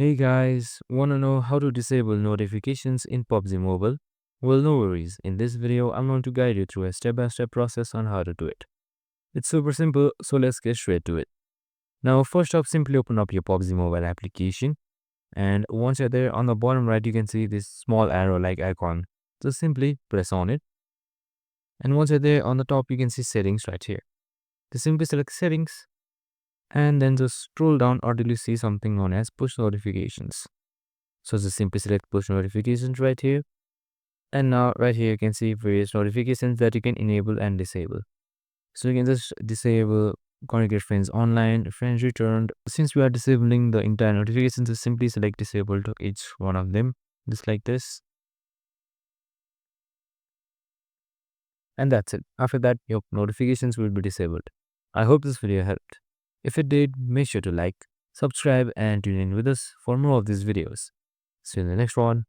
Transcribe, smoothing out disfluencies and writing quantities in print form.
Hey guys, wanna know how to disable notifications in PUBG Mobile? Well, no worries. In this video, I'm going to guide you through a step-by-step process on how to do it. It's super simple, so let's get straight to it. Now, first off, simply open up your PUBG Mobile application. And once you're there, on the bottom right, you can see this small arrow-like icon. Just simply press on it. And once you're there, on the top, you can see settings right here. Just simply select settings. And then just scroll down until you see something known as push notifications. So just simply select push notifications right here. And now right here you can see various notifications that you can enable and disable. So you can just disable connected friends online, friends returned. Since we are disabling the entire notifications, just simply select disable to each one of them, just like this. And that's it. After that, your notifications will be disabled. I hope this video helped. If it did, make sure to like, subscribe and tune in with us for more of these videos. See you in the next one.